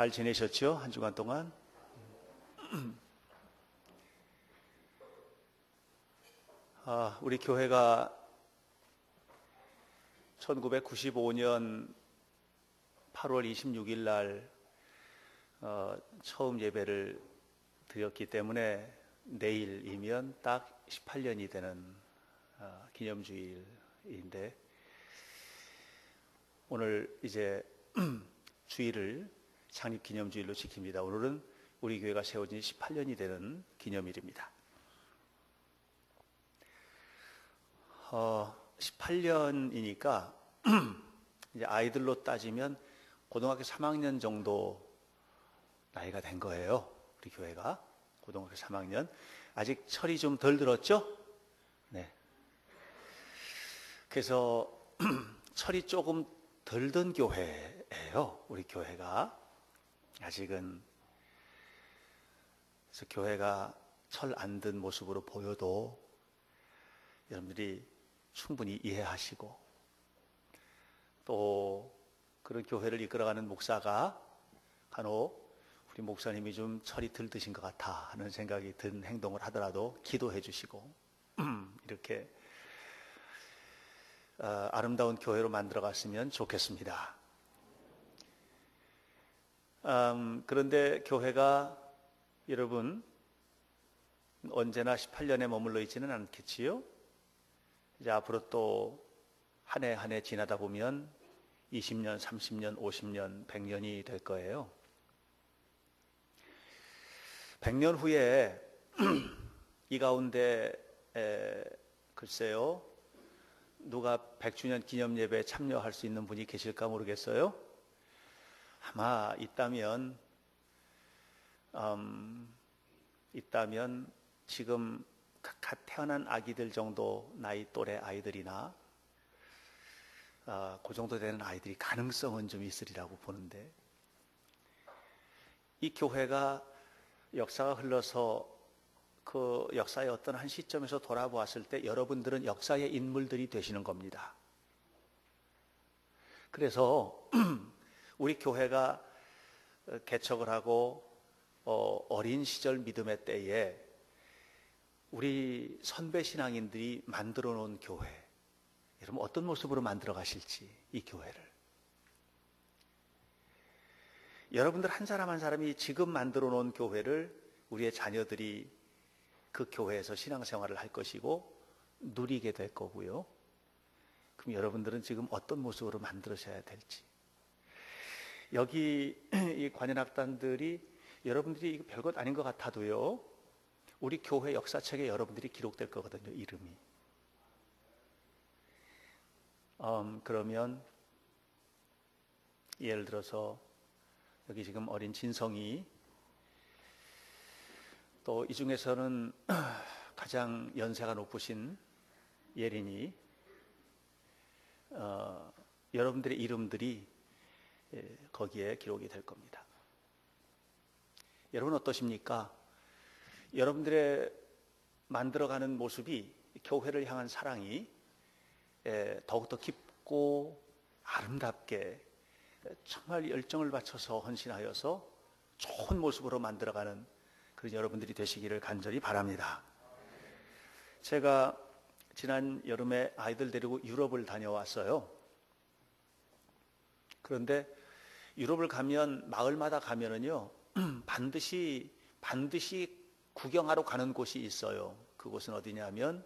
잘 지내셨죠? 한 주간 동안? 우리 교회가 1995년 8월 26일 날 처음 예배를 드렸기 때문에 내일이면 딱 18년이 되는 기념주일인데, 오늘 이제 주일을 창립기념주일로 지킵니다. 오늘은 우리 교회가 세워진 18년이 되는 기념일입니다. 18년이니까 이제 아이들로 따지면 고등학교 3학년 정도 나이가 된 거예요. 우리 교회가 고등학교 3학년. 아직 철이 좀 덜 들었죠? 네. 그래서 철이 조금 덜 든 교회예요. 우리 교회가 아직은. 그래서 교회가 철 안 든 모습으로 보여도 여러분들이 충분히 이해하시고, 또 그런 교회를 이끌어가는 목사가 간혹 우리 목사님이 좀 철이 덜 드신 것 같아 하는 생각이 든 행동을 하더라도 기도해 주시고 이렇게 아름다운 교회로 만들어 갔으면 좋겠습니다. 그런데 교회가 여러분 언제나 18년에 머물러 있지는 않겠지요? 이제 앞으로 또 한 해 한 해 지나다 보면 20년, 30년, 50년, 100년이 될 거예요. 100년 후에 이 가운데 글쎄요, 누가 100주년 기념 예배에 참여할 수 있는 분이 계실까 모르겠어요. 아마 있다면 지금 갓 태어난 아기들 정도 나이 또래 아이들이나 그 정도 되는 아이들이 가능성은 좀 있으리라고 보는데, 이 교회가 역사가 흘러서 그 역사의 어떤 한 시점에서 돌아보았을 때 여러분들은 역사의 인물들이 되시는 겁니다. 그래서 우리 교회가 개척을 하고 어린 시절 믿음의 때에 우리 선배 신앙인들이 만들어 놓은 교회, 여러분 어떤 모습으로 만들어 가실지, 이 교회를 여러분들 한 사람 한 사람이 지금 만들어 놓은 교회를 우리의 자녀들이 그 교회에서 신앙생활을 할 것이고 누리게 될 거고요. 그럼 여러분들은 지금 어떤 모습으로 만들으셔야 될지, 여기 이 관현악단들이 여러분들이 이거 별것 아닌 것 같아도요, 우리 교회 역사책에 여러분들이 기록될 거거든요, 이름이. 그러면 예를 들어서 여기 지금 어린 진성이, 또 이 중에서는 가장 연세가 높으신 예린이, 여러분들의 이름들이 거기에 기록이 될 겁니다. 여러분 어떠십니까? 여러분들의 만들어가는 모습이, 교회를 향한 사랑이 더욱더 깊고 아름답게 정말 열정을 바쳐서 헌신하여서 좋은 모습으로 만들어가는 그런 여러분들이 되시기를 간절히 바랍니다. 제가 지난 여름에 아이들 데리고 유럽을 다녀왔어요. 그런데 유럽을 가면, 마을마다 가면은요, 반드시 구경하러 가는 곳이 있어요. 그곳은 어디냐면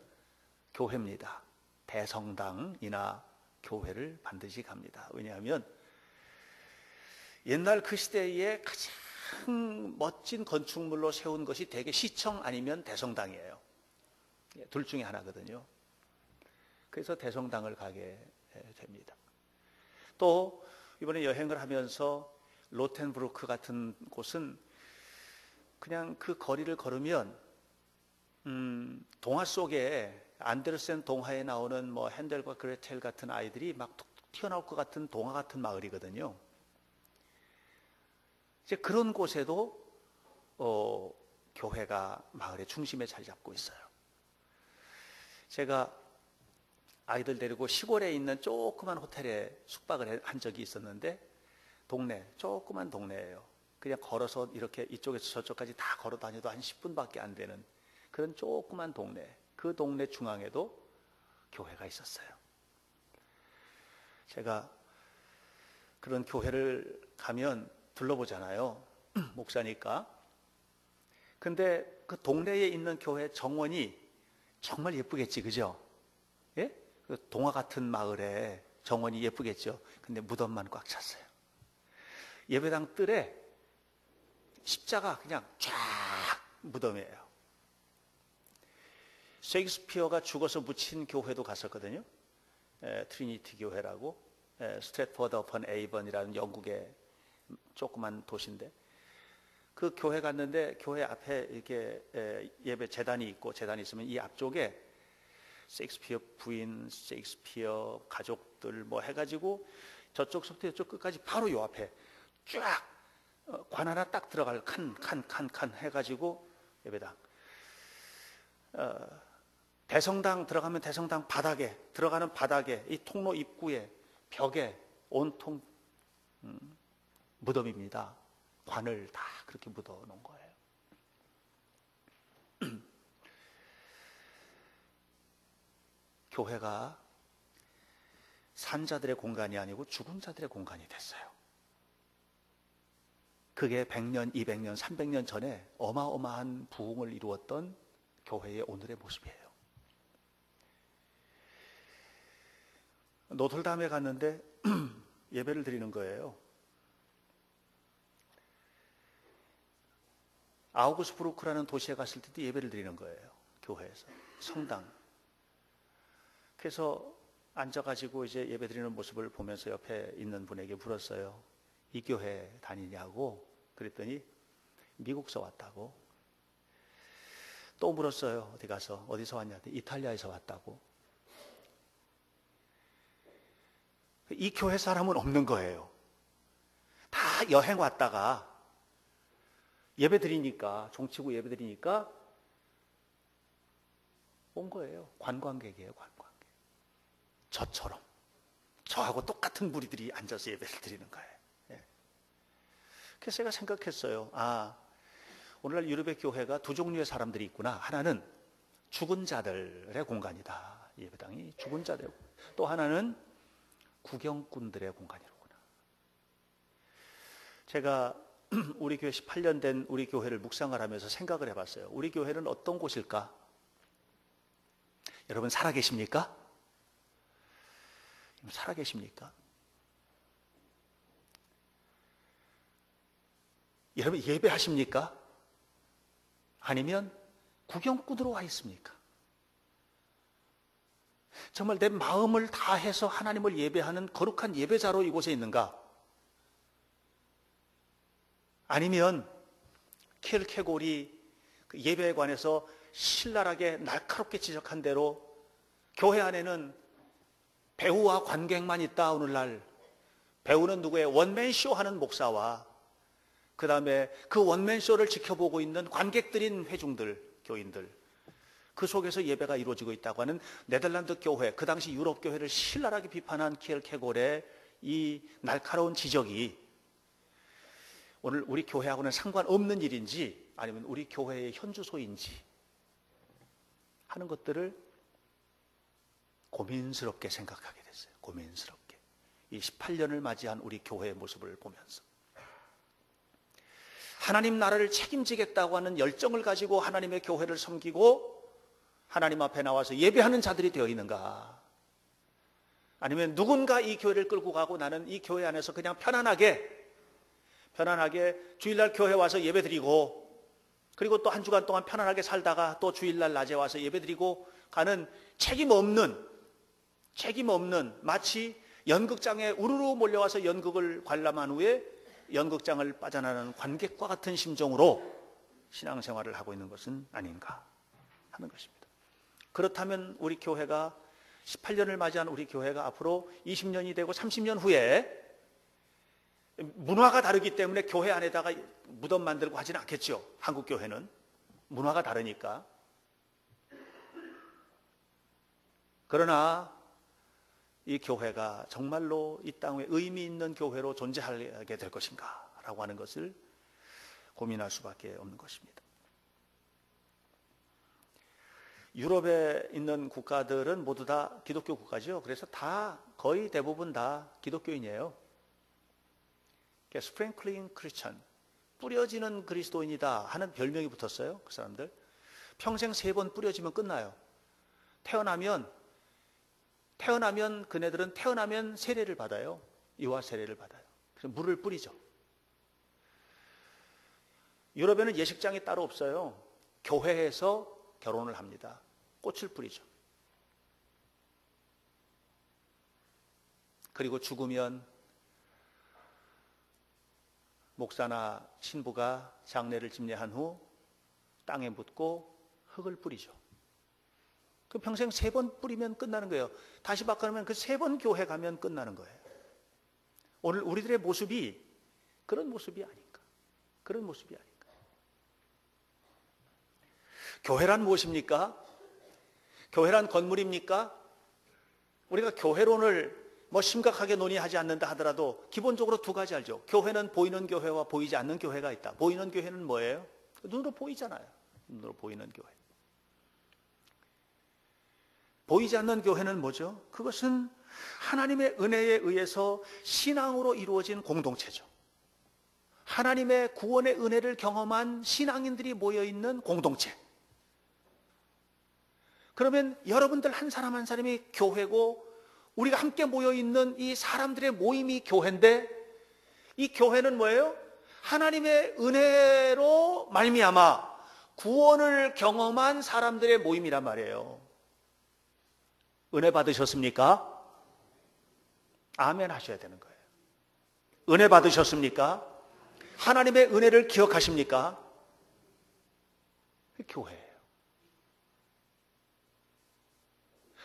교회입니다. 대성당이나 교회를 반드시 갑니다. 왜냐하면 옛날 그 시대에 가장 멋진 건축물로 세운 것이 대개 시청 아니면 대성당이에요. 둘 중에 하나거든요. 그래서 대성당을 가게 됩니다. 또 이번에 여행을 하면서 로텐브루크 같은 곳은 그냥 그 거리를 걸으면 동화 속에, 안데르센 동화에 나오는 뭐 헨델과 그레텔 같은 아이들이 막 툭툭 튀어나올 것 같은 동화 같은 마을이거든요. 이제 그런 곳에도 교회가 마을의 중심에 자리 잡고 있어요. 제가 아이들 데리고 시골에 있는 조그만 호텔에 숙박을 한 적이 있었는데, 조그만 동네예요. 그냥 걸어서 이렇게 이쪽에서 저쪽까지 다 걸어 다녀도 한 10분밖에 안 되는 그런 조그만 동네, 그 동네 중앙에도 교회가 있었어요. 제가 그런 교회를 가면 둘러보잖아요. 목사니까. 근데 그 동네에 있는 교회 정원이 정말 예쁘겠지, 그죠? 예? 그 동화 같은 마을에 정원이 예쁘겠죠. 근데 무덤만 꽉 찼어요. 예배당 뜰에 십자가 그냥 쫙 무덤이에요. 셰익스피어가 죽어서 묻힌 교회도 갔었거든요. 트리니티 교회라고, 스트래트포드 어펀 에이번이라는 영국의 조그만 도시인데, 그 교회 갔는데 교회 앞에 이렇게 예배 재단이 있고, 재단이 있으면 이 앞쪽에 셰익스피어 부인, 셰익스피어 가족들 뭐 해가지고 저쪽부터 이쪽 끝까지 바로 요 앞에 쫙 관 하나 딱 들어갈 칸 해가지고 예배당. 대성당 들어가면 대성당 바닥에, 들어가는 바닥에, 이 통로 입구에, 벽에 온통 무덤입니다. 관을 다 그렇게 묻어 놓은 거예요. 교회가 산자들의 공간이 아니고 죽은 자들의 공간이 됐어요. 그게 100년, 200년, 300년 전에 어마어마한 부흥을 이루었던 교회의 오늘의 모습이에요. 노틀담에 갔는데 예배를 드리는 거예요. 아우구스부르크라는 도시에 갔을 때도 예배를 드리는 거예요. 교회에서, 성당. 그래서 앉아가지고 이제 예배 드리는 모습을 보면서 옆에 있는 분에게 물었어요. 이 교회 다니냐고. 그랬더니 미국서 왔다고. 또 물었어요. 어디 가서, 어디서 왔냐? 이탈리아에서 왔다고. 이 교회 사람은 없는 거예요. 다 여행 왔다가 예배 드리니까, 종치고 예배 드리니까 온 거예요. 관광객이에요, 관광객. 저처럼. 저하고 똑같은 무리들이 앉아서 예배를 드리는 거예요. 예. 그래서 제가 생각했어요. 아, 오늘날 유럽의 교회가 두 종류의 사람들이 있구나. 하나는 죽은 자들의 공간이다. 예배당이 죽은 자들. 또 하나는 구경꾼들의 공간이로구나. 제가 우리 교회 18년 된 우리 교회를 묵상을 하면서 생각을 해봤어요. 우리 교회는 어떤 곳일까? 여러분 살아계십니까? 살아계십니까? 여러분 예배하십니까? 아니면 구경꾼으로 와 있습니까? 정말 내 마음을 다해서 하나님을 예배하는 거룩한 예배자로 이곳에 있는가? 아니면 킬케골이 그 예배에 관해서 신랄하게 날카롭게 지적한 대로 교회 안에는 배우와 관객만 있다. 오늘날 배우는 누구의 원맨쇼 하는 목사와 그 다음에 그 원맨쇼를 지켜보고 있는 관객들인 회중들, 교인들, 그 속에서 예배가 이루어지고 있다고 하는 네덜란드 교회, 그 당시 유럽 교회를 신랄하게 비판한 킬케골의 이 날카로운 지적이 오늘 우리 교회하고는 상관없는 일인지 아니면 우리 교회의 현주소인지 하는 것들을 고민스럽게 생각하게 됐어요. 고민스럽게. 이 18년을 맞이한 우리 교회의 모습을 보면서 하나님 나라를 책임지겠다고 하는 열정을 가지고 하나님의 교회를 섬기고 하나님 앞에 나와서 예배하는 자들이 되어 있는가? 아니면 누군가 이 교회를 끌고 가고 나는 이 교회 안에서 그냥 편안하게 주일날 교회 와서 예배드리고 그리고 또 한 주간 동안 편안하게 살다가 또 주일날 낮에 와서 예배드리고 가는 책임 없는 마치 연극장에 우르르 몰려와서 연극을 관람한 후에 연극장을 빠져나가는 관객과 같은 심정으로 신앙생활을 하고 있는 것은 아닌가 하는 것입니다. 그렇다면 우리 교회가 18년을 맞이한 우리 교회가 앞으로 20년이 되고 30년 후에 문화가 다르기 때문에 교회 안에다가 무덤 만들고 하지는 않겠죠. 한국 교회는 문화가 다르니까. 그러나 이 교회가 정말로 이 땅에 의미 있는 교회로 존재하게 될 것인가 라고 하는 것을 고민할 수밖에 없는 것입니다. 유럽에 있는 국가들은 모두 다 기독교 국가죠. 그래서 다 거의 대부분 다 기독교인이에요. 스프링클링 크리스천, 뿌려지는 그리스도인이다 하는 별명이 붙었어요. 그 사람들 평생 3번 뿌려지면 끝나요. 태어나면 그네들은 태어나면 세례를 받아요. 유아 세례를 받아요. 그래서 물을 뿌리죠. 유럽에는 예식장이 따로 없어요. 교회에서 결혼을 합니다. 꽃을 뿌리죠. 그리고 죽으면 목사나 신부가 장례를 집례한 후 땅에 묻고 흙을 뿌리죠. 그 평생 3번 뿌리면 끝나는 거예요. 다시 바꿔놓으면 그 3번 교회 가면 끝나는 거예요. 오늘 우리들의 모습이 그런 모습이 아닌가. 그런 모습이 아닌가. 교회란 무엇입니까? 교회란 건물입니까? 우리가 교회론을 심각하게 논의하지 않는다 하더라도 기본적으로 2가지 알죠. 교회는 보이는 교회와 보이지 않는 교회가 있다. 보이는 교회는 뭐예요? 눈으로 보이잖아요. 눈으로 보이는 교회. 보이지 않는 교회는 뭐죠? 그것은 하나님의 은혜에 의해서 신앙으로 이루어진 공동체죠. 하나님의 구원의 은혜를 경험한 신앙인들이 모여있는 공동체. 그러면 여러분들 한 사람 한 사람이 교회고 우리가 함께 모여있는 이 사람들의 모임이 교회인데 이 교회는 뭐예요? 하나님의 은혜로 말미암아 구원을 경험한 사람들의 모임이란 말이에요. 은혜 받으셨습니까? 아멘 하셔야 되는 거예요. 은혜 받으셨습니까? 하나님의 은혜를 기억하십니까? 교회예요.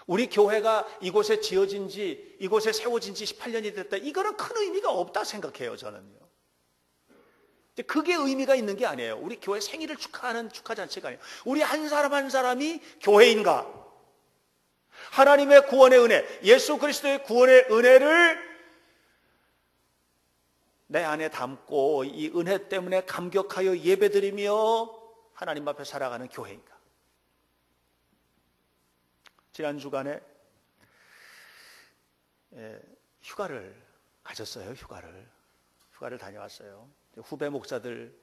우리 교회가 이곳에 지어진 지, 이곳에 세워진 지 18년이 됐다. 이거는 큰 의미가 없다 생각해요, 저는요. 그게 의미가 있는 게 아니에요. 우리 교회 생일을 축하하는 축하잔치가 아니에요. 우리 한 사람 한 사람이 교회인가? 하나님의 구원의 은혜, 예수 그리스도의 구원의 은혜를 내 안에 담고 이 은혜 때문에 감격하여 예배드리며 하나님 앞에 살아가는 교회인가? 지난 주간에 휴가를 가졌어요. 휴가를 다녀왔어요. 후배 목사들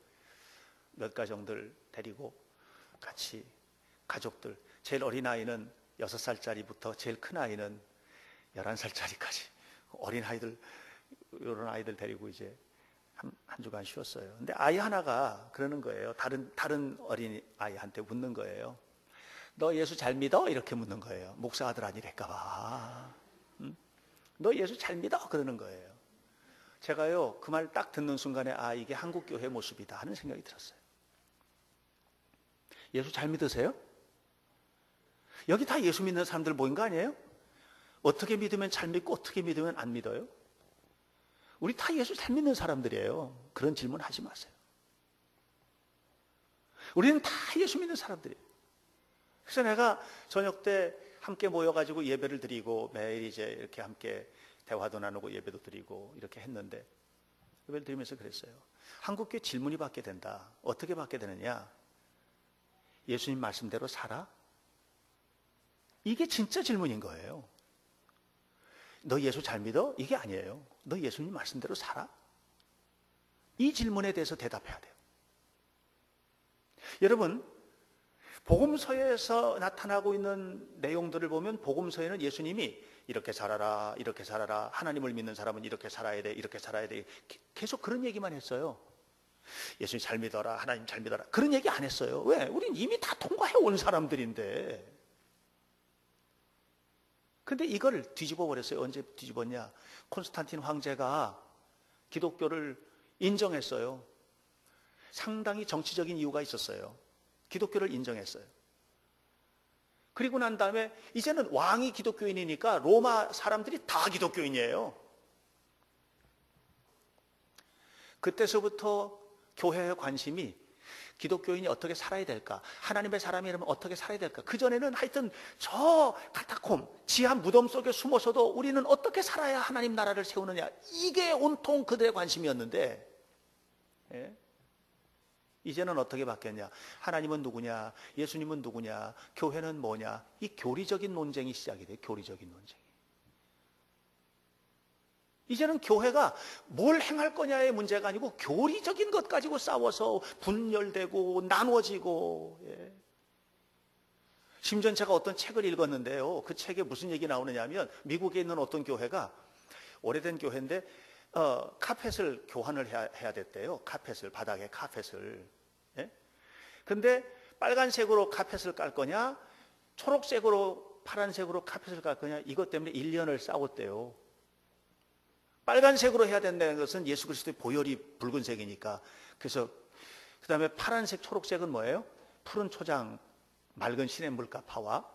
몇 가정들 데리고 같이 가족들, 제일 어린 아이는 6살짜리부터 제일 큰 아이는 11살짜리까지 어린 아이들, 이런 아이들 데리고 이제 한 주간 쉬었어요. 근데 아이 하나가 그러는 거예요. 다른 어린 아이한테 묻는 거예요. 너 예수 잘 믿어? 이렇게 묻는 거예요. 목사 아들 아니랄까 봐. 응? 너 예수 잘 믿어? 그러는 거예요. 제가요, 그 말 딱 듣는 순간에 이게 한국 교회 모습이다 하는 생각이 들었어요. 예수 잘 믿으세요? 여기 다 예수 믿는 사람들 모인 거 아니에요? 어떻게 믿으면 잘 믿고 어떻게 믿으면 안 믿어요? 우리 다 예수 잘 믿는 사람들이에요. 그런 질문 하지 마세요. 우리는 다 예수 믿는 사람들이에요. 그래서 내가 저녁 때 함께 모여가지고 예배를 드리고 매일 이제 이렇게 함께 대화도 나누고 예배도 드리고 이렇게 했는데 예배를 드리면서 그랬어요. 한국교회 질문이 받게 된다. 어떻게 받게 되느냐? 예수님 말씀대로 살아? 이게 진짜 질문인 거예요. 너 예수 잘 믿어? 이게 아니에요. 너 예수님 말씀대로 살아? 이 질문에 대해서 대답해야 돼요. 여러분, 복음서에서 나타나고 있는 내용들을 보면 복음서에는 예수님이 이렇게 살아라, 이렇게 살아라, 하나님을 믿는 사람은 이렇게 살아야 돼, 이렇게 살아야 돼. 계속 그런 얘기만 했어요. 예수님 잘 믿어라, 하나님 잘 믿어라. 그런 얘기 안 했어요. 왜? 우린 이미 다 통과해 온 사람들인데. 근데 이걸 뒤집어 버렸어요. 언제 뒤집었냐? 콘스탄틴 황제가 기독교를 인정했어요. 상당히 정치적인 이유가 있었어요. 기독교를 인정했어요. 그리고 난 다음에 이제는 왕이 기독교인이니까 로마 사람들이 다 기독교인이에요. 그때서부터 교회의 관심이 기독교인이 어떻게 살아야 될까? 하나님의 사람이라면 어떻게 살아야 될까? 그전에는 하여튼 저 카타콤, 지하 무덤 속에 숨어서도 우리는 어떻게 살아야 하나님 나라를 세우느냐? 이게 온통 그들의 관심이었는데, 예? 이제는 어떻게 바뀌었냐? 하나님은 누구냐? 예수님은 누구냐? 교회는 뭐냐? 이 교리적인 논쟁이 시작이 돼요. 교리적인 논쟁이. 이제는 교회가 뭘 행할 거냐의 문제가 아니고 교리적인 것 가지고 싸워서 분열되고 나눠지고. 예. 심지어 제가 어떤 책을 읽었는데요. 그 책에 무슨 얘기 나오느냐 하면 미국에 있는 어떤 교회가 오래된 교회인데 카펫을 교환을 해야 됐대요. 카펫을, 바닥에 카펫을. 예? 근데 빨간색으로 카펫을 깔 거냐, 초록색으로, 파란색으로 카펫을 깔 거냐, 이것 때문에 1년을 싸웠대요. 빨간색으로 해야 된다는 것은 예수 그리스도의 보혈이 붉은색이니까. 그래서 그 다음에 파란색, 초록색은 뭐예요? 푸른 초장, 맑은 시냇물가파와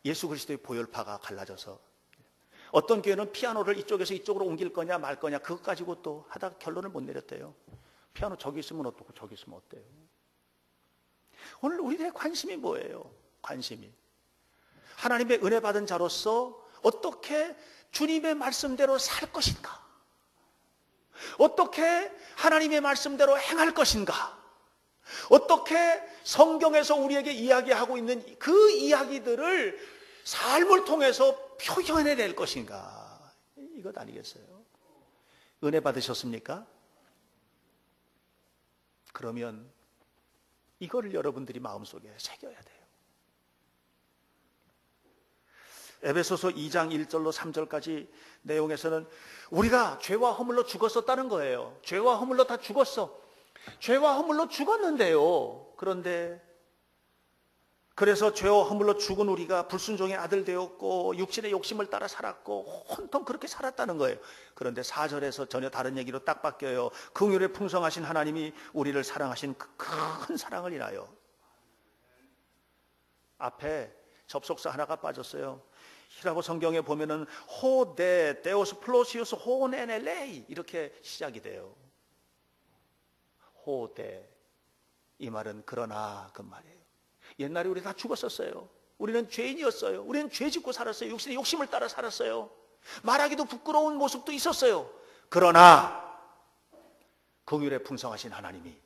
예수 그리스도의 보혈파가 갈라져서, 어떤 교회는 피아노를 이쪽에서 이쪽으로 옮길 거냐 말 거냐 그것 가지고 또 하다가 결론을 못 내렸대요. 피아노 저기 있으면 어떻고 저기 있으면 어때요? 오늘 우리들의 관심이 뭐예요? 관심이 하나님의 은혜 받은 자로서 어떻게 주님의 말씀대로 살 것인가? 어떻게 하나님의 말씀대로 행할 것인가? 어떻게 성경에서 우리에게 이야기하고 있는 그 이야기들을 삶을 통해서 표현해낼 것인가? 이것 아니겠어요? 은혜 받으셨습니까? 그러면 이거를 여러분들이 마음속에 새겨야 돼요. 에베소서 2장 1절로 3절까지 내용에서는 우리가 죄와 허물로 죽었었다는 거예요. 죄와 허물로 다 죽었어. 죄와 허물로 죽었는데요. 그래서 죄와 허물로 죽은 우리가 불순종의 아들 되었고 육신의 욕심을 따라 살았고 혼통 그렇게 살았다는 거예요. 그런데 4절에서 전혀 다른 얘기로 딱 바뀌어요. 긍휼에 풍성하신 하나님이 우리를 사랑하신 그 큰 사랑을 인하여. 앞에 접속사 하나가 빠졌어요. 히라보 성경에 보면은 호데 데오스 플로시우스 호네넬레이 이렇게 시작이 돼요. 호데, 이 말은 그러나 그 말이에요. 옛날에 우리 다 죽었었어요. 우리는 죄인이었어요. 우리는 죄 짓고 살았어요. 육신의 욕심을 따라 살았어요. 말하기도 부끄러운 모습도 있었어요. 그러나 긍휼에 풍성하신 하나님이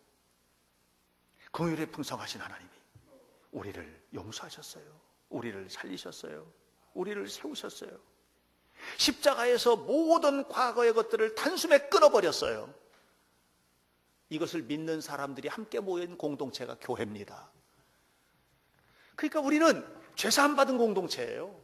우리를 용서하셨어요. 우리를 살리셨어요. 우리를 세우셨어요. 십자가에서 모든 과거의 것들을 단숨에 끊어버렸어요. 이것을 믿는 사람들이 함께 모인 공동체가 교회입니다. 그러니까 우리는 죄사함 받은 공동체예요.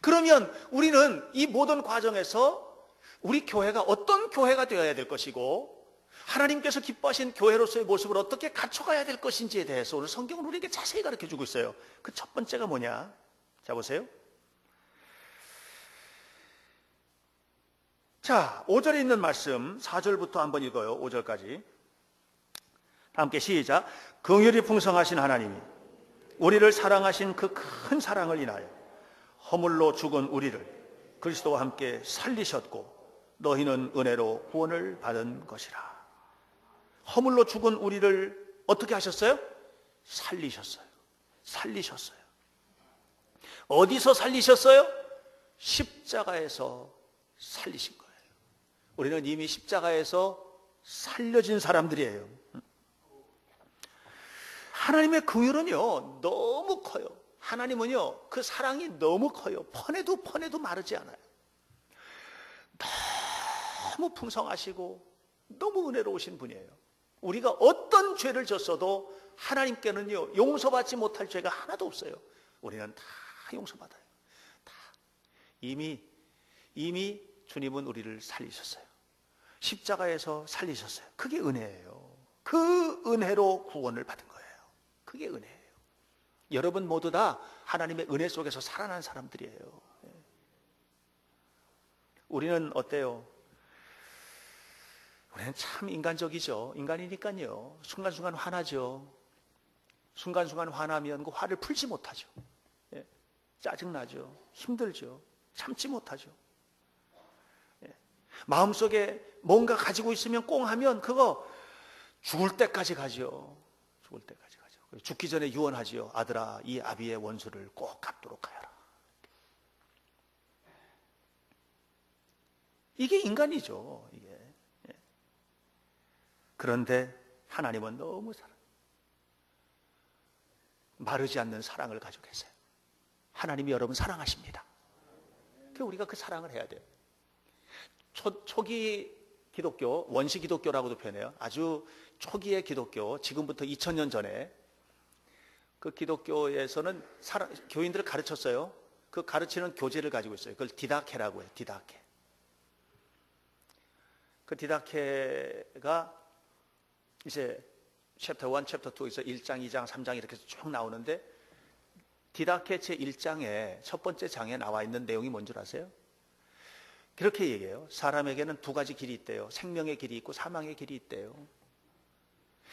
그러면 우리는 이 모든 과정에서 우리 교회가 어떤 교회가 되어야 될 것이고 하나님께서 기뻐하신 교회로서의 모습을 어떻게 갖춰가야 될 것인지에 대해서 오늘 성경은 우리에게 자세히 가르쳐주고 있어요. 그 첫 번째가 뭐냐? 자, 보세요. 자, 5절에 있는 말씀 4절부터 한번 읽어요. 5절까지 함께 시작. 긍휼이 풍성하신 하나님이 우리를 사랑하신 그 큰 사랑을 인하여 허물로 죽은 우리를 그리스도와 함께 살리셨고 너희는 은혜로 구원을 받은 것이라. 허물로 죽은 우리를 어떻게 하셨어요? 살리셨어요. 어디서 살리셨어요? 십자가에서 살리신 거예요. 우리는 이미 십자가에서 살려진 사람들이에요. 하나님의 긍휼은요 너무 커요. 하나님은요 그 사랑이 너무 커요. 퍼내도 마르지 않아요. 너무 풍성하시고 너무 은혜로우신 분이에요. 우리가 어떤 죄를 졌어도 하나님께는요 용서받지 못할 죄가 하나도 없어요. 우리는 다 용서받아요. 다. 이미 주님은 우리를 살리셨어요. 십자가에서 살리셨어요. 그게 은혜예요. 그 은혜로 구원을 받은 거예요. 그게 은혜예요. 여러분 모두 다 하나님의 은혜 속에서 살아난 사람들이에요. 우리는 어때요? 우리는 참 인간적이죠. 인간이니까요. 순간순간 화나죠. 순간순간 화나면 그 화를 풀지 못하죠. 짜증나죠. 힘들죠. 참지 못하죠. 마음속에 뭔가 가지고 있으면 꽁 하면 그거 죽을 때까지 가죠. 죽기 전에 유언하지요. 아들아, 이 아비의 원수를 꼭 갚도록 하여라. 이게 인간이죠. 이게. 그런데 하나님은 너무 마르지 않는 사랑을 가지고 계세요. 하나님이 여러분 사랑하십니다. 그래서 우리가 그 사랑을 해야 돼요. 초기 기독교, 원시 기독교라고도 표현해요. 아주 초기의 기독교, 지금부터 2000년 전에 그 기독교에서는 교인들을 가르쳤어요. 그 가르치는 교재를 가지고 있어요. 그걸 디다케라고 해요. 디다케. 그 디다케가 이제 챕터 1, 챕터 2에서 1장, 2장, 3장 이렇게 쭉 나오는데 디다케 제1장에 첫 번째 장에 나와 있는 내용이 뭔 줄 아세요? 그렇게 얘기해요. 사람에게는 두 가지 길이 있대요. 생명의 길이 있고 사망의 길이 있대요.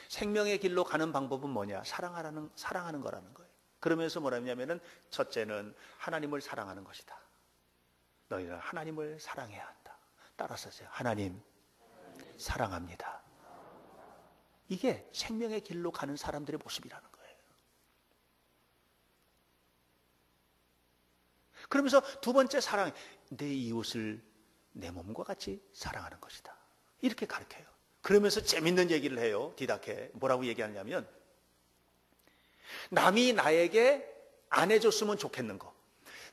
생명의 길로 가는 방법은 뭐냐? 사랑하는 거라는 거예요. 그러면서 뭐라냐면은 첫째는 하나님을 사랑하는 것이다. 너희는 하나님을 사랑해야 한다. 따라서 하세요. 하나님 사랑합니다. 이게 생명의 길로 가는 사람들의 모습이라는 거예요. 그러면서 두 번째 사랑, 내 이웃을 내 몸과 같이 사랑하는 것이다. 이렇게 가르쳐요. 그러면서 재밌는 얘기를 해요. 디다케. 뭐라고 얘기하냐면 남이 나에게 안 해줬으면 좋겠는 거,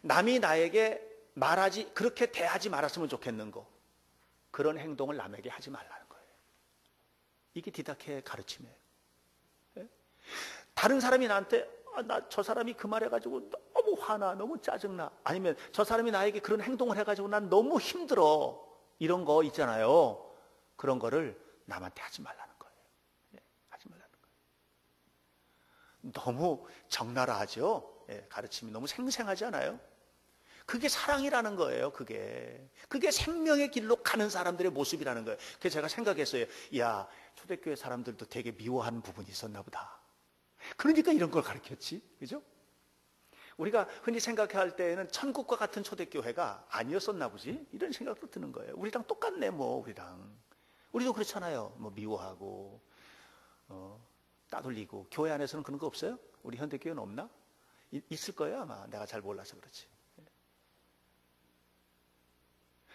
남이 나에게 그렇게 대하지 말았으면 좋겠는 거, 그런 행동을 남에게 하지 말라는 거예요. 이게 디다케의 가르침이에요. 다른 사람이 나한테 저 사람이 그 말 해가지고 너무 화나, 너무 짜증나, 아니면 저 사람이 나에게 그런 행동을 해가지고 난 너무 힘들어, 이런 거 있잖아요. 그런 거를 남한테 하지 말라는 거예요. 하지 말라는 거예요. 너무 적나라하죠. 가르침이 너무 생생하지 않아요? 그게 사랑이라는 거예요. 그게 생명의 길로 가는 사람들의 모습이라는 거예요. 그래서 제가 생각했어요. 야, 초대교회 사람들도 되게 미워하는 부분이 있었나 보다. 그러니까 이런 걸 가르쳤지, 그죠? 우리가 흔히 생각할 때에는 천국과 같은 초대교회가 아니었었나 보지, 이런 생각도 드는 거예요. 우리랑 똑같네, 우리도 그렇잖아요. 미워하고 따돌리고. 교회 안에서는 그런 거 없어요? 우리 현대교회는 없나? 있을 거예요, 아마. 내가 잘 몰라서 그렇지.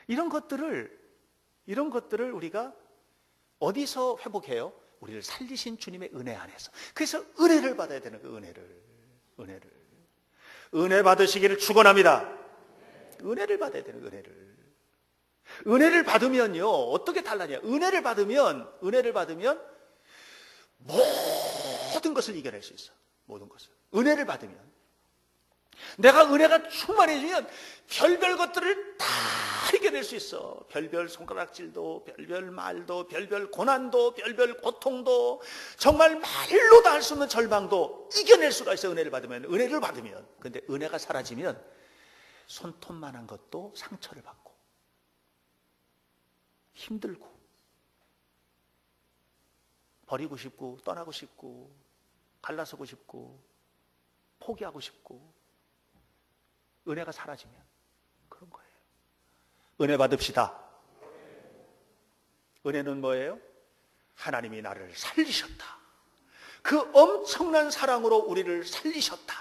이런 것들을 우리가 어디서 회복해요? 우리를 살리신 주님의 은혜 안에서. 그래서 은혜를 받아야 되는 거예요. 은혜를. 은혜 받으시기를 축원합니다. 은혜를 받아야 되는 거예요. 은혜를 받으면요, 어떻게 달라냐? 은혜를 받으면 모든 것을 이겨낼 수 있어. 모든 것을. 은혜를 받으면. 내가 은혜가 충만해지면 별별 것들을 다 이겨낼 수 있어. 별별 손가락질도, 별별 말도, 별별 고난도, 별별 고통도, 정말 말로 다 할 수 없는 절망도 이겨낼 수가 있어. 은혜를 받으면. 근데 은혜가 사라지면 손톱만한 것도 상처를 받고 힘들고 버리고 싶고 떠나고 싶고 갈라서고 싶고 포기하고 싶고. 은혜가 사라지면 그런 거예요. 은혜 받읍시다. 은혜는 뭐예요? 하나님이 나를 살리셨다. 그 엄청난 사랑으로 우리를 살리셨다.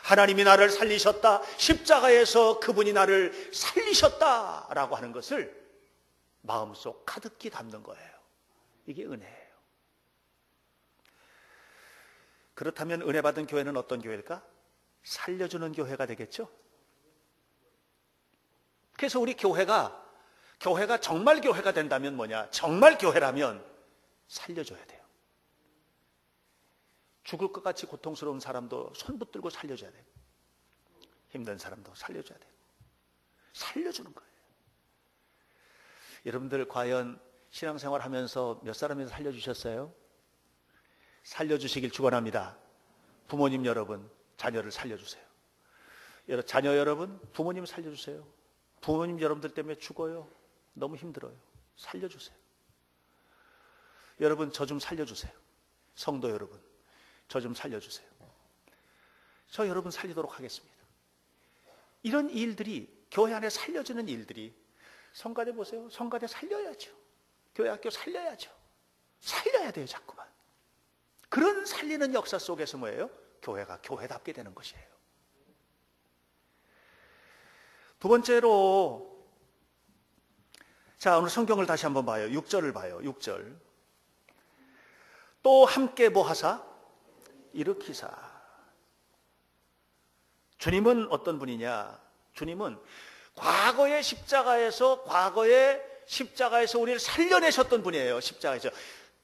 하나님이 나를 살리셨다. 십자가에서 그분이 나를 살리셨다라고 하는 것을 마음속 가득히 담는 거예요. 이게 은혜예요. 그렇다면 은혜 받은 교회는 어떤 교회일까? 살려주는 교회가 되겠죠? 그래서 우리 교회가 정말 교회가 된다면 뭐냐? 정말 교회라면 살려줘야 돼요. 죽을 것 같이 고통스러운 사람도 손 붙들고 살려줘야 돼요. 힘든 사람도 살려줘야 돼요. 살려주는 거예요. 여러분들 과연 신앙생활 하면서 몇 사람이 살려주셨어요? 살려주시길 축원합니다. 부모님 여러분, 자녀를 살려주세요. 자녀 여러분, 부모님 살려주세요. 부모님 여러분들 때문에 죽어요. 너무 힘들어요. 살려주세요. 여러분, 저 좀 살려주세요. 성도 여러분, 저 좀 살려주세요. 저 여러분 살리도록 하겠습니다. 이런 일들이, 교회 안에 살려주는 일들이, 성가대 보세요. 성가대 살려야죠. 교회 학교 살려야죠. 살려야 돼요, 자꾸만. 그런 살리는 역사 속에서 뭐예요? 교회가 교회답게 되는 것이에요. 두 번째로, 자, 오늘 성경을 다시 한번 봐요. 6절을 봐요. 6절. 또 함께 뭐 하사? 일으키사. 주님은 어떤 분이냐? 주님은 과거의 십자가에서 우리를 살려내셨던 분이에요. 십자가에서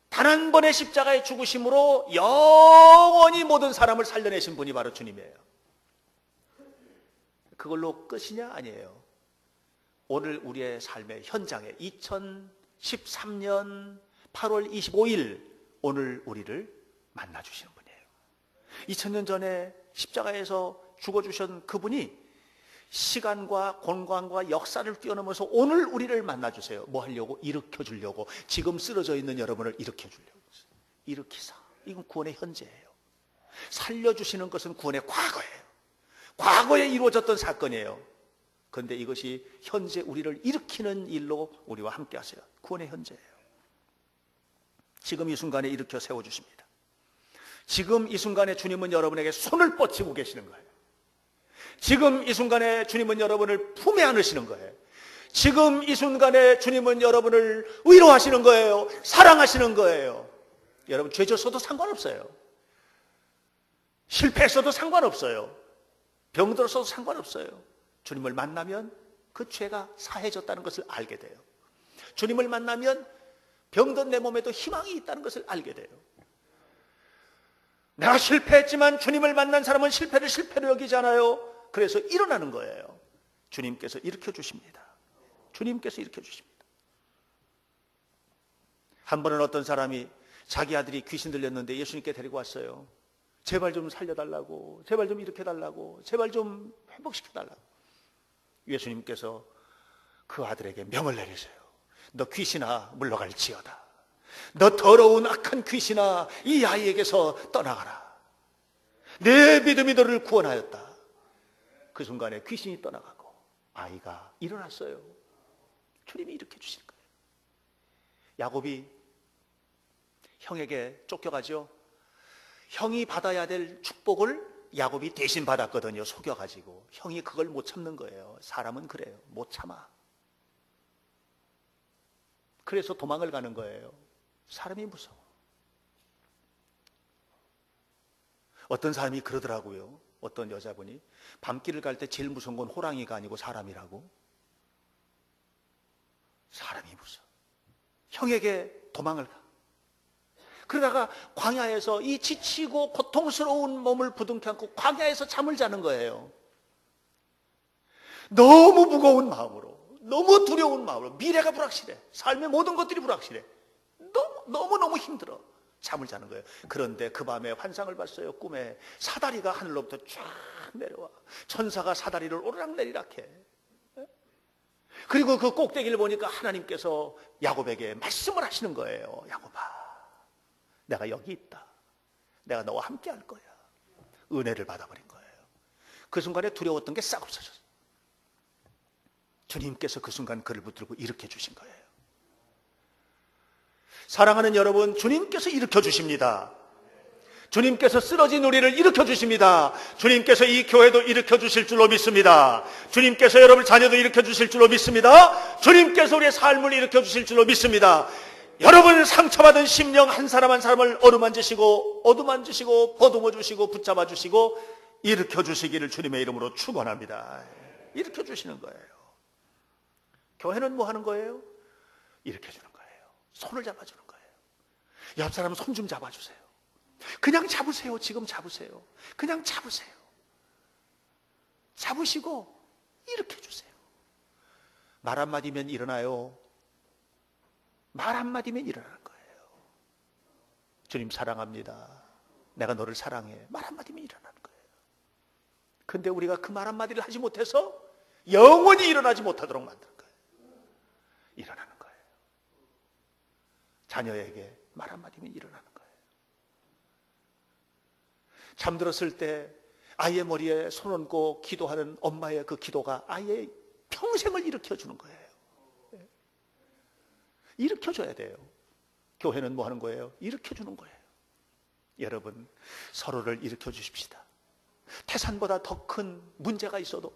단 한 번의 십자가의 죽으심으로 영원히 모든 사람을 살려내신 분이 바로 주님이에요. 그걸로 끝이냐? 아니에요. 오늘 우리의 삶의 현장에 2013년 8월 25일 오늘 우리를 만나주시는 분이에요. 2000년 전에 십자가에서 죽어주신 그분이 시간과 공간과 역사를 뛰어넘어서 오늘 우리를 만나주세요. 뭐 하려고? 일으켜주려고. 지금 쓰러져 있는 여러분을 일으켜주려고. 일으키사. 이건 구원의 현재예요. 살려주시는 것은 구원의 과거예요. 과거에 이루어졌던 사건이에요. 그런데 이것이 현재 우리를 일으키는 일로 우리와 함께 하세요. 구원의 현재예요. 지금 이 순간에 일으켜 세워주십니다. 지금 이 순간에 주님은 여러분에게 손을 뻗치고 계시는 거예요. 지금 이 순간에 주님은 여러분을 품에 안으시는 거예요. 지금 이 순간에 주님은 여러분을 위로하시는 거예요. 사랑하시는 거예요. 여러분 죄 졌어도 상관없어요. 실패했어도 상관없어요. 병들었어도 상관없어요. 주님을 만나면 그 죄가 사해졌다는 것을 알게 돼요. 주님을 만나면 병든 내 몸에도 희망이 있다는 것을 알게 돼요. 내가 실패했지만 주님을 만난 사람은 실패를 실패로 여기잖아요. 그래서 일어나는 거예요. 주님께서 일으켜 주십니다. 주님께서 일으켜 주십니다. 한 번은 어떤 사람이 자기 아들이 귀신 들렸는데 예수님께 데리고 왔어요. 제발 좀 살려달라고, 제발 좀 일으켜달라고, 제발 좀 회복시켜달라고. 예수님께서 그 아들에게 명을 내리세요. 너 귀신아 물러갈지어다. 너 더러운 악한 귀신아 이 아이에게서 떠나가라. 내 믿음이 너를 구원하였다. 그 순간에 귀신이 떠나가고 아이가 일어났어요. 주님이 일으켜 주신 거예요. 야곱이 형에게 쫓겨가죠. 형이 받아야 될 축복을 야곱이 대신 받았거든요. 속여가지고. 형이 그걸 못 참는 거예요. 사람은 그래요. 못 참아. 그래서 도망을 가는 거예요. 사람이 무서워. 어떤 사람이 그러더라고요. 어떤 여자분이 밤길을 갈 때 제일 무서운 건 호랑이가 아니고 사람이라고. 사람이 무서워. 형에게 도망을 가. 그러다가 광야에서 이 지치고 고통스러운 몸을 부둥켜 안고 광야에서 잠을 자는 거예요. 너무 무거운 마음으로, 너무 두려운 마음으로. 미래가 불확실해. 삶의 모든 것들이 불확실해. 너무너무 힘들어. 잠을 자는 거예요. 그런데 그 밤에 환상을 봤어요. 꿈에 사다리가 하늘로부터 쫙 내려와. 천사가 사다리를 오르락내리락 해. 그리고 그 꼭대기를 보니까 하나님께서 야곱에게 말씀을 하시는 거예요. 야곱아, 내가 여기 있다. 내가 너와 함께 할 거야. 은혜를 받아버린 거예요. 그 순간에 두려웠던 게 싹 없어졌어요. 주님께서 그 순간 그를 붙들고 일으켜 주신 거예요. 사랑하는 여러분, 주님께서 일으켜 주십니다. 주님께서 쓰러진 우리를 일으켜 주십니다. 주님께서 이 교회도 일으켜 주실 줄로 믿습니다. 주님께서 여러분 자녀도 일으켜 주실 줄로 믿습니다. 주님께서 우리의 삶을 일으켜 주실 줄로 믿습니다. 여러분 상처받은 심령 한 사람 한 사람을 어루만지시고 어루만지시고 보듬어 주시고 붙잡아 주시고 일으켜 주시기를 주님의 이름으로 축원합니다. 일으켜 주시는 거예요. 교회는 뭐 하는 거예요? 일으켜 주는 거예요. 손을 잡아주는 거예요. 옆 사람 손 좀 잡아주세요. 그냥 잡으세요. 지금 잡으세요. 그냥 잡으세요. 잡으시고 일으켜 주세요. 말 한마디면 일어나요. 말 한마디면 일어나는 거예요. 주님 사랑합니다. 내가 너를 사랑해. 말 한마디면 일어나는 거예요. 근데 우리가 그 말 한마디를 하지 못해서 영원히 일어나지 못하도록 만든 거예요. 일어나는 거예요. 자녀에게 말 한마디면 일어나는 거예요. 잠들었을 때 아이의 머리에 손 얹고 기도하는 엄마의 그 기도가 아이의 평생을 일으켜주는 거예요. 일으켜줘야 돼요. 교회는 뭐 하는 거예요? 일으켜주는 거예요. 여러분 서로를 일으켜주십시다. 태산보다 더 큰 문제가 있어도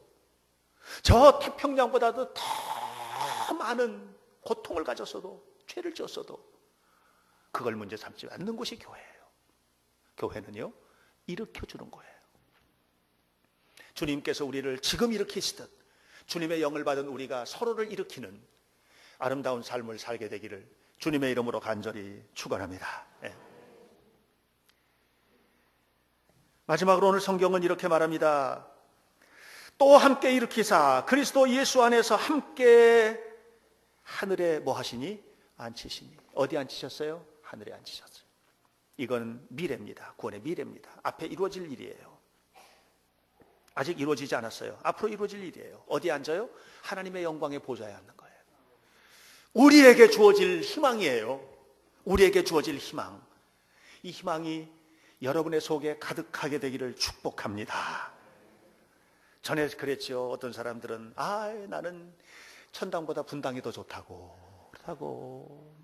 저 태평양보다도 더 많은 고통을 가졌어도 죄를 지었어도 그걸 문제 삼지 않는 곳이 교회예요. 교회는요, 일으켜주는 거예요. 주님께서 우리를 지금 일으키시듯 주님의 영을 받은 우리가 서로를 일으키는 아름다운 삶을 살게 되기를 주님의 이름으로 간절히 축원합니다. 네. 마지막으로 오늘 성경은 이렇게 말합니다. 또 함께 일으키사 그리스도 예수 안에서 함께 하늘에 뭐 하시니? 앉히시니. 어디 앉히셨어요? 하늘에 앉히셨어요. 이건 미래입니다. 구원의 미래입니다. 앞에 이루어질 일이에요. 아직 이루어지지 않았어요. 앞으로 이루어질 일이에요. 어디 앉아요? 하나님의 영광의 보좌에 앉는 거예요. 우리에게 주어질 희망이에요. 우리에게 주어질 희망. 이 희망이 여러분의 속에 가득하게 되기를 축복합니다. 전에 그랬죠. 어떤 사람들은 나는 천당보다 분당이 더 좋다고 그렇다고.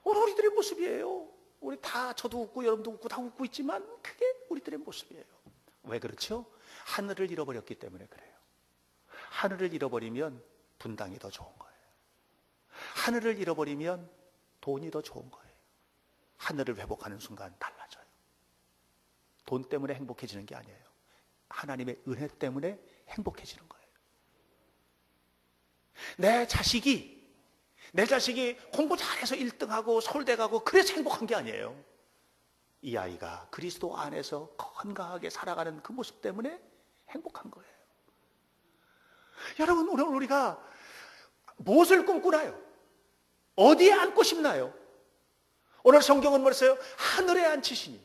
오늘 우리들의 모습이에요. 우리 다, 저도 웃고 여러분도 웃고 다 웃고 있지만 그게 우리들의 모습이에요. 왜 그렇죠? 하늘을 잃어버렸기 때문에 그래요. 하늘을 잃어버리면 분당이 더 좋은 거예요. 하늘을 잃어버리면 돈이 더 좋은 거예요. 하늘을 회복하는 순간 달라져요. 돈 때문에 행복해지는 게 아니에요. 하나님의 은혜 때문에 행복해지는 거예요. 내 자식이 공부 잘해서 1등하고 서울대 가고 그래서 행복한 게 아니에요. 이 아이가 그리스도 안에서 건강하게 살아가는 그 모습 때문에 행복한 거예요. 여러분, 오늘 우리가 무엇을 꿈꾸나요? 어디에 앉고 싶나요? 오늘 성경은 뭐랬어요? 하늘에 앉히시니,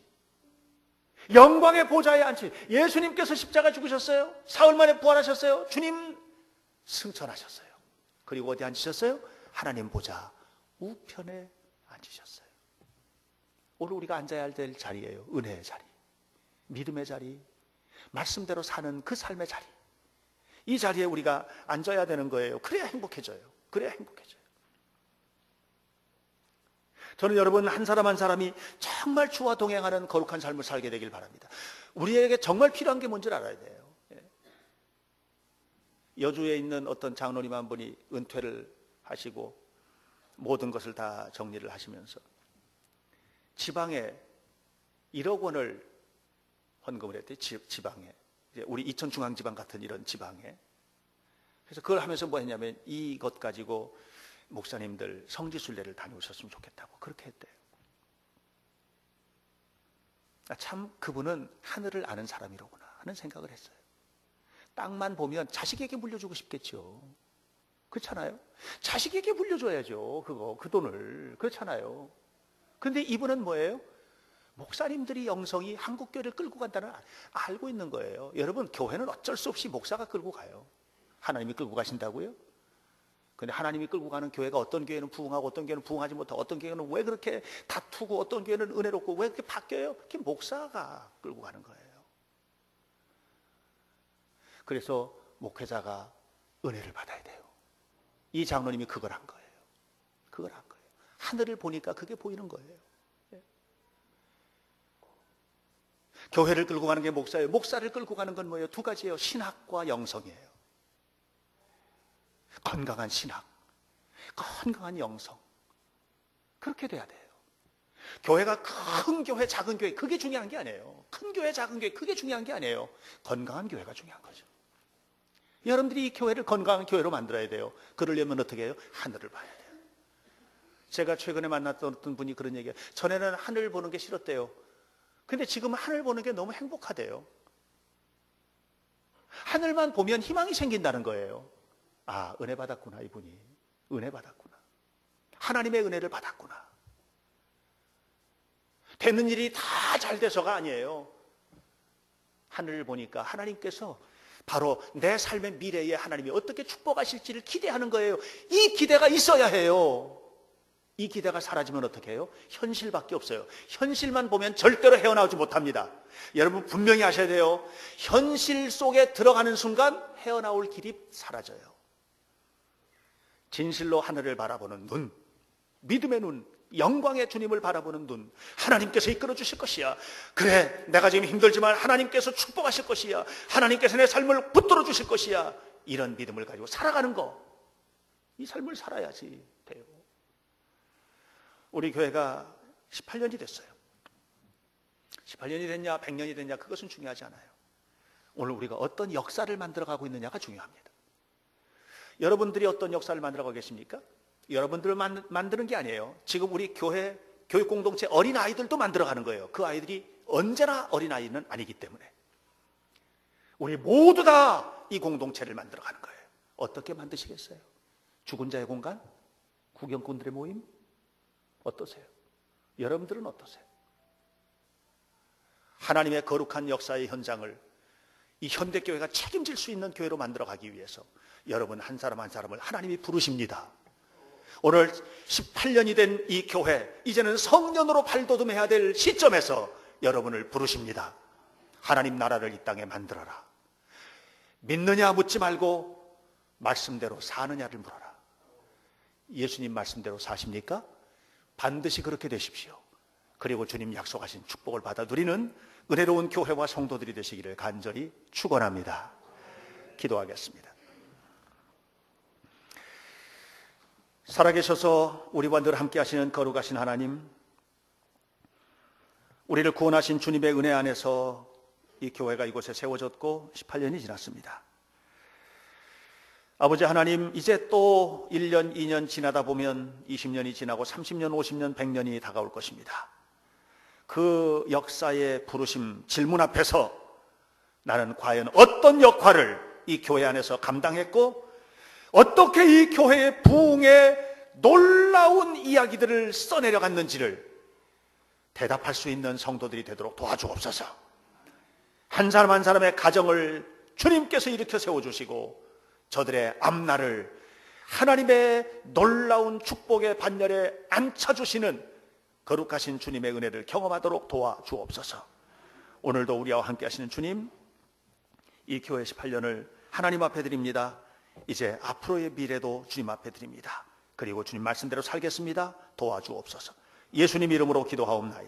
영광의 보좌에 앉히니. 예수님께서 십자가 죽으셨어요. 사흘 만에 부활하셨어요. 주님 승천하셨어요. 그리고 어디 앉으셨어요? 하나님 보좌 우편에 앉으셨어요. 오늘 우리가 앉아야 될 자리예요. 은혜의 자리, 믿음의 자리, 말씀대로 사는 그 삶의 자리. 이 자리에 우리가 앉아야 되는 거예요. 그래야 행복해져요. 그래야 행복해져요. 저는 여러분 한 사람 한 사람이 정말 주와 동행하는 거룩한 삶을 살게 되길 바랍니다. 우리에게 정말 필요한 게 뭔지 알아야 돼요. 여주에 있는 어떤 장로님 한 분이 은퇴를 하시고 모든 것을 다 정리를 하시면서 지방에 1억 원을 헌금을 했대요. 지방에. 우리 이천중앙지방 같은 이런 지방에. 그래서 그걸 하면서 뭐 했냐면 이것 가지고 목사님들 성지순례를 다녀오셨으면 좋겠다고 그렇게 했대요. 참 그분은 하늘을 아는 사람이로구나 하는 생각을 했어요. 땅만 보면 자식에게 물려주고 싶겠죠. 그렇잖아요? 자식에게 물려줘야죠. 그 돈을. 그렇잖아요. 근데 이분은 뭐예요? 목사님들이 영성이 한국교회를 끌고 간다는 알고 있는 거예요. 여러분, 교회는 어쩔 수 없이 목사가 끌고 가요. 하나님이 끌고 가신다고요? 근데 하나님이 끌고 가는 교회가 어떤 교회는 부흥하고 어떤 교회는 부흥하지 못하고 어떤 교회는 왜 그렇게 다투고 어떤 교회는 은혜롭고 왜 그렇게 바뀌어요? 그게 목사가 끌고 가는 거예요. 그래서 목회자가 은혜를 받아야 돼요. 이 장로님이 그걸 한 거예요. 그걸 한 거예요. 하늘을 보니까 그게 보이는 거예요. 교회를 끌고 가는 게 목사예요. 목사를 끌고 가는 건 뭐예요? 두 가지예요. 신학과 영성이에요. 건강한 신학, 건강한 영성. 그렇게 돼야 돼요. 교회가 큰 교회, 작은 교회, 그게 중요한 게 아니에요. 큰 교회, 작은 교회, 그게 중요한 게 아니에요. 건강한 교회가 중요한 거죠. 여러분들이 이 교회를 건강한 교회로 만들어야 돼요. 그러려면 어떻게 해요? 하늘을 봐야 돼요. 제가 최근에 만났던 어떤 분이 그런 얘기예요. 전에는 하늘 보는 게 싫었대요. 근데 지금은 하늘 보는 게 너무 행복하대요. 하늘만 보면 희망이 생긴다는 거예요. 아, 은혜 받았구나, 이분이. 은혜 받았구나. 하나님의 은혜를 받았구나. 되는 일이 다 잘 돼서가 아니에요. 하늘을 보니까 하나님께서 바로 내 삶의 미래에 하나님이 어떻게 축복하실지를 기대하는 거예요. 이 기대가 있어야 해요. 이 기대가 사라지면 어떻게 해요? 현실밖에 없어요. 현실만 보면 절대로 헤어나오지 못합니다. 여러분 분명히 아셔야 돼요. 현실 속에 들어가는 순간 헤어나올 길이 사라져요. 진실로 하늘을 바라보는 눈, 믿음의 눈, 영광의 주님을 바라보는 눈, 하나님께서 이끌어 주실 것이야. 그래, 내가 지금 힘들지만 하나님께서 축복하실 것이야. 하나님께서 내 삶을 붙들어 주실 것이야. 이런 믿음을 가지고 살아가는 거, 이 삶을 살아야지 돼요. 우리 교회가 18년이 됐어요. 18년이 됐냐 100년이 됐냐 그것은 중요하지 않아요. 오늘 우리가 어떤 역사를 만들어가고 있느냐가 중요합니다. 여러분들이 어떤 역사를 만들어가고 계십니까? 여러분들을 만드는 게 아니에요. 지금 우리 교회 교육공동체 어린아이들도 만들어가는 거예요. 그 아이들이 언제나 어린아이는 아니기 때문에 우리 모두 다 이 공동체를 만들어가는 거예요. 어떻게 만드시겠어요? 죽은 자의 공간? 구경꾼들의 모임? 어떠세요? 여러분들은 어떠세요? 하나님의 거룩한 역사의 현장을 이 현대교회가 책임질 수 있는 교회로 만들어가기 위해서 여러분 한 사람 한 사람을 하나님이 부르십니다. 오늘 18년이 된 이 교회, 이제는 성년으로 발돋움해야 될 시점에서 여러분을 부르십니다. 하나님 나라를 이 땅에 만들어라. 믿느냐 묻지 말고 말씀대로 사느냐를 물어라. 예수님 말씀대로 사십니까? 반드시 그렇게 되십시오. 그리고 주님 약속하신 축복을 받아 누리는 은혜로운 교회와 성도들이 되시기를 간절히 축원합니다. 기도하겠습니다. 살아계셔서 우리와 늘 함께 하시는 거룩하신 하나님, 우리를 구원하신 주님의 은혜 안에서 이 교회가 이곳에 세워졌고 18년이 지났습니다. 아버지 하나님, 이제 또 1년, 2년 지나다 보면 20년이 지나고 30년, 50년, 100년이 다가올 것입니다. 그 역사의 부르심, 질문 앞에서 나는 과연 어떤 역할을 이 교회 안에서 감당했고 어떻게 이 교회의 부흥의 놀라운 이야기들을 써내려갔는지를 대답할 수 있는 성도들이 되도록 도와주옵소서. 한 사람 한 사람의 가정을 주님께서 일으켜 세워주시고 저들의 앞날을 하나님의 놀라운 축복의 반열에 앉혀주시는 거룩하신 주님의 은혜를 경험하도록 도와주옵소서. 오늘도 우리와 함께 하시는 주님, 이 교회 18년을 하나님 앞에 드립니다. 이제 앞으로의 미래도 주님 앞에 드립니다. 그리고 주님 말씀대로 살겠습니다. 도와주옵소서. 예수님 이름으로 기도하옵나이다.